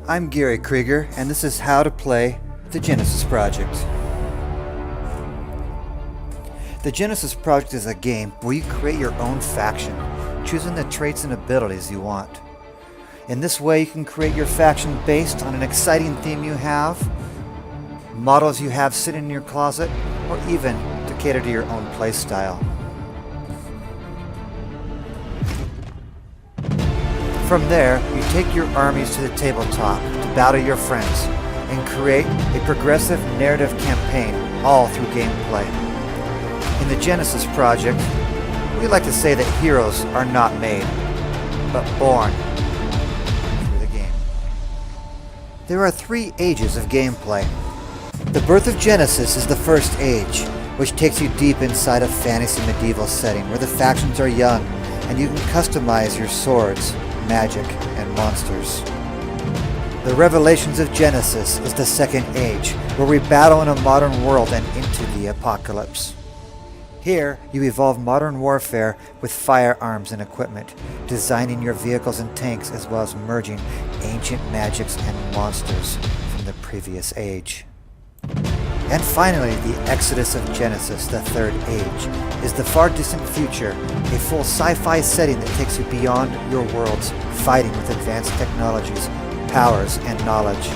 I'm Gary Krieger, and this is how to play the Genesys Project. The Genesys Project is a game where you create your own faction, choosing the traits and abilities you want. In this way, you can create your faction based on an exciting theme you have, models you have sitting in your closet, or even to cater to your own playstyle. From there, you take your armies to the tabletop to battle your friends and create a progressive narrative campaign all through gameplay. In the Genesys Project, we like to say that heroes are not made, but born through the game. There are 3 ages of gameplay. The birth of Genesys is the first age, which takes you deep inside a fantasy medieval setting where the factions are young and you can customize your swords, magic, and monsters. The Revelations of Genesys is the second age, where we battle in a modern world and into the apocalypse. Here, you evolve modern warfare with firearms and equipment, designing your vehicles and tanks as well as merging ancient magics and monsters from the previous age. And finally, the Exodus of Genesys, the third age, is the far distant future, a full sci-fi setting that takes you beyond your worlds, fighting with advanced technologies, powers, and knowledge.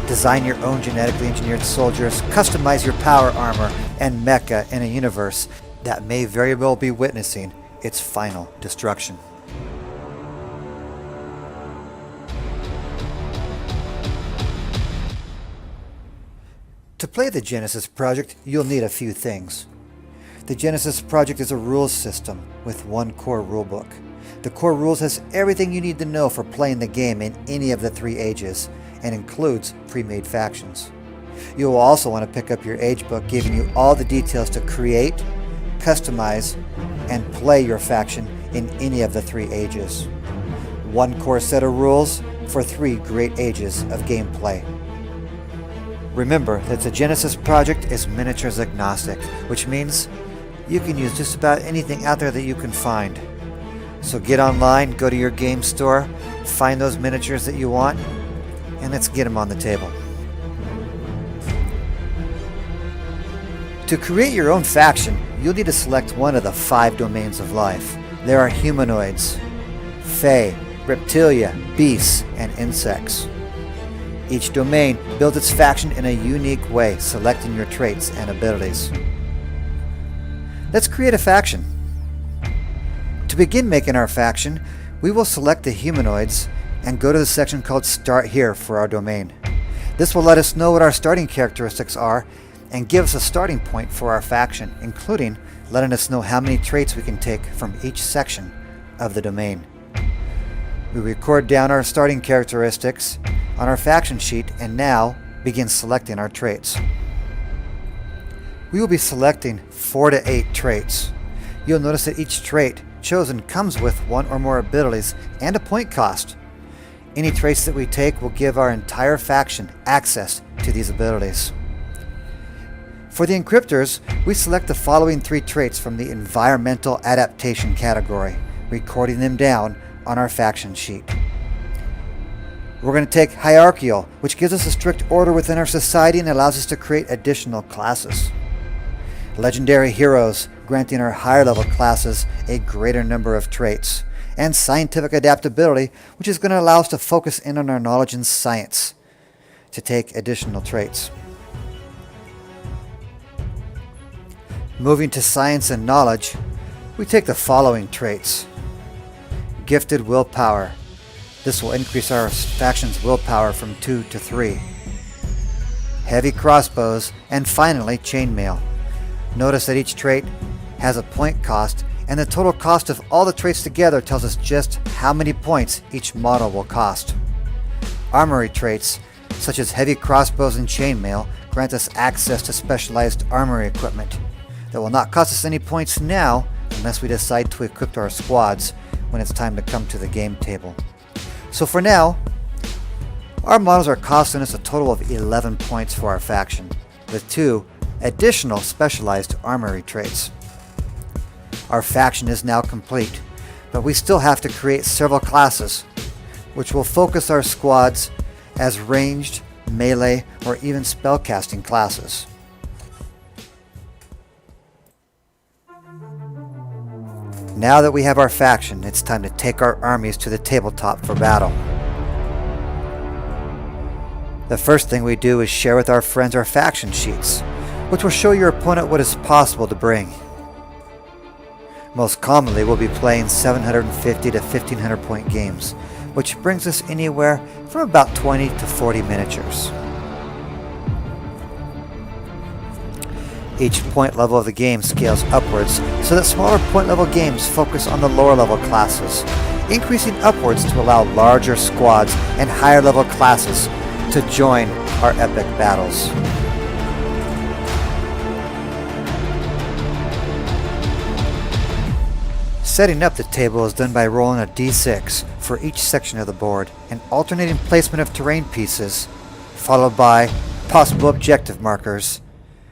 Design your own genetically engineered soldiers, customize your power armor and mecha in a universe that may very well be witnessing its final destruction. To play the Genesys Project, you'll need a few things. The Genesys Project is a rules system with one core rulebook. The core rules has everything you need to know for playing the game in any of the 3 ages and includes pre-made factions. You will also want to pick up your age book giving you all the details to create, customize, and play your faction in any of the 3 ages. One core set of rules for 3 great ages of gameplay. Remember that the Genesys Project is miniatures agnostic, which means you can use just about anything out there that you can find. So get online, go to your game store, find those miniatures that you want, and let's get them on the table. To create your own faction, you'll need to select one of the 5 domains of life. There are humanoids, fae, reptilia, beasts, and insects. Each domain builds its faction in a unique way, selecting your traits and abilities. Let's create a faction. To begin making our faction, we will select the humanoids and go to the section called Start Here for our domain. This will let us know what our starting characteristics are and give us a starting point for our faction, including letting us know how many traits we can take from each section of the domain. We record down our starting characteristics on our faction sheet and now begin selecting our traits. We will be selecting 4 to 8 traits. You'll notice that each trait chosen comes with 1 or more abilities and a point cost. Any traits that we take will give our entire faction access to these abilities. For the encryptors, we select the following 3 traits from the environmental adaptation category, recording them down on our faction sheet. We're going to take hierarchical, which gives us a strict order within our society and allows us to create additional classes. Legendary heroes, granting our higher level classes a greater number of traits. And scientific adaptability, which is going to allow us to focus in on our knowledge in science to take additional traits. Moving to science and knowledge, we take the following traits. Gifted willpower. This will increase our faction's willpower from 2 to 3. Heavy crossbows, and finally chainmail. Notice that each trait has a point cost, and the total cost of all the traits together tells us just how many points each model will cost. Armory traits, such as heavy crossbows and chainmail, grant us access to specialized armory equipment that will not cost us any points now unless we decide to equip our squads when it's time to come to the game table. So for now, our models are costing us a total of 11 points for our faction, with 2 additional specialized armory traits. Our faction is now complete, but we still have to create several classes, which will focus our squads as ranged, melee, or even spellcasting classes. Now that we have our faction, it's time to take our armies to the tabletop for battle. The first thing we do is share with our friends our faction sheets, which will show your opponent what is possible to bring. Most commonly, we'll be playing 750 to 1500 point games, which brings us anywhere from about 20 to 40 miniatures. Each point level of the game scales upwards so that smaller point level games focus on the lower level classes, increasing upwards to allow larger squads and higher level classes to join our epic battles. Setting up the table is done by rolling a d6 for each section of the board and alternating placement of terrain pieces, followed by possible objective markers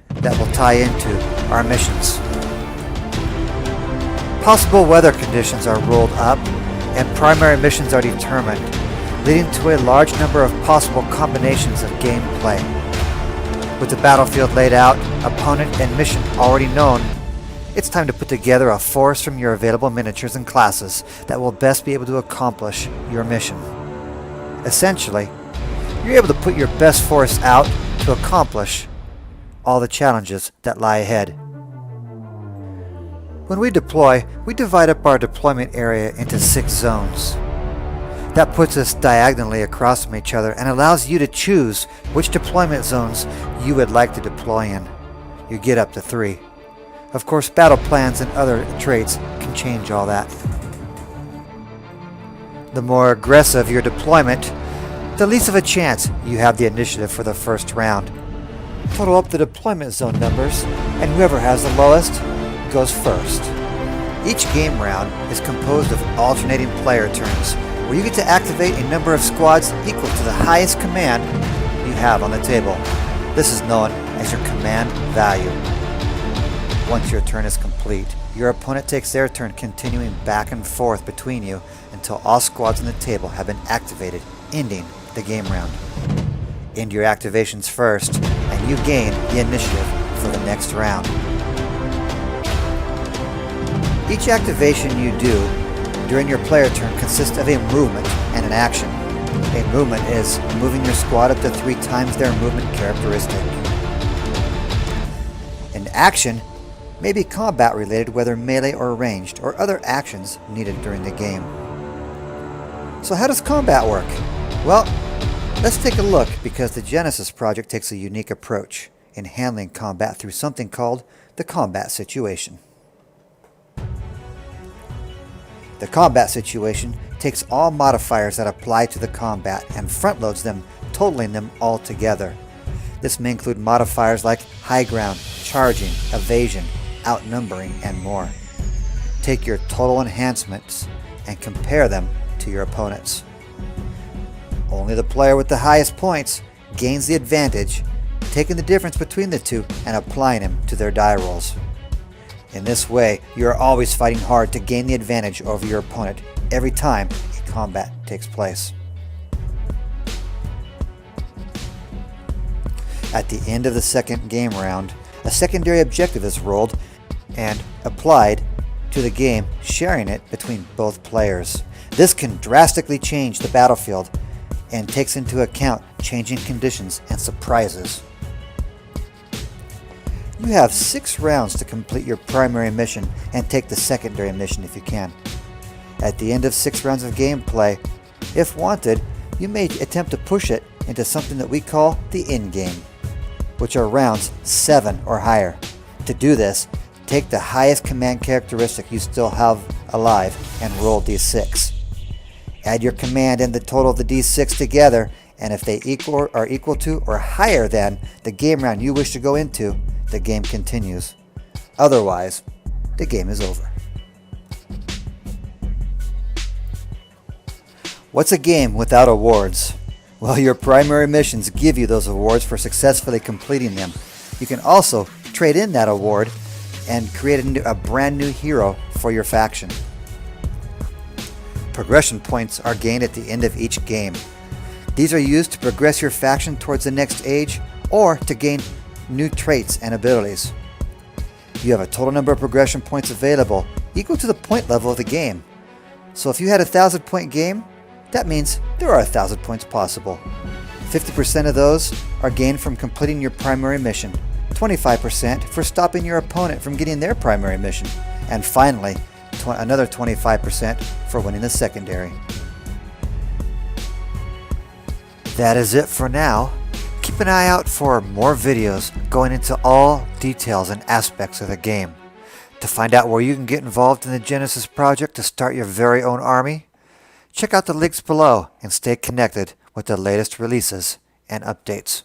that will tie into our missions. Possible weather conditions are rolled up and primary missions are determined, leading to a large number of possible combinations of gameplay. With the battlefield laid out, opponent and mission already known, it's time to put together a force from your available miniatures and classes that will best be able to accomplish your mission. Essentially, you're able to put your best force out to accomplish all the challenges that lie ahead. When we deploy, we divide up our deployment area into 6 zones. That puts us diagonally across from each other and allows you to choose which deployment zones you would like to deploy in. You get up to 3. Of course, battle plans and other traits can change all that. The more aggressive your deployment, the least of a chance you have the initiative for the first round. Total up the deployment zone numbers, and whoever has the lowest goes first. Each game round is composed of alternating player turns, where you get to activate a number of squads equal to the highest command you have on the table. This is known as your command value. Once your turn is complete, your opponent takes their turn, continuing back and forth between you until all squads on the table have been activated, ending the game round. End your activations first, and you gain the initiative for the next round. Each activation you do during your player turn consists of a movement and an action. A movement is moving your squad up to 3 times their movement characteristic. An action may be combat related, whether melee or ranged, or other actions needed during the game. So how does combat work? Well, let's take a look, because the Genesys project takes a unique approach in handling combat through something called the combat situation. The combat situation takes all modifiers that apply to the combat and front loads them, totaling them all together. This may include modifiers like high ground, charging, evasion, outnumbering, and more. Take your total enhancements and compare them to your opponent's. Only the player with the highest points gains the advantage, taking the difference between the two and applying them to their die rolls. In this way, you are always fighting hard to gain the advantage over your opponent every time a combat takes place. At the end of the second game round, a secondary objective is rolled and applied to the game, sharing it between both players. This can drastically change the battlefield and takes into account changing conditions and surprises. You have 6 rounds to complete your primary mission and take the secondary mission if you can. At the end of 6 rounds of gameplay, if wanted, you may attempt to push it into something that we call the end game, which are rounds 7 or higher. To do this, take the highest command characteristic you still have alive and roll d6. Add your command and the total of the d6 together, and if they are equal to or higher than the game round you wish to go into, the game continues. Otherwise, the game is over. What's a game without awards? Well, your primary missions give you those awards for successfully completing them. You can also trade in that award and create a brand new hero for your faction. Progression points are gained at the end of each game. These are used to progress your faction towards the next age or to gain new traits and abilities. You have a total number of progression points available equal to the point level of the game. So if you had a 1,000-point game, that means there are 1,000 points possible. 50% of those are gained from completing your primary mission, 25% for stopping your opponent from getting their primary mission, and finally, another 25% for winning the secondary. That is it for now. Keep an eye out for more videos going into all details and aspects of the game. To find out where you can get involved in the Genesys project to start your very own army, check out the links below and stay connected with the latest releases and updates.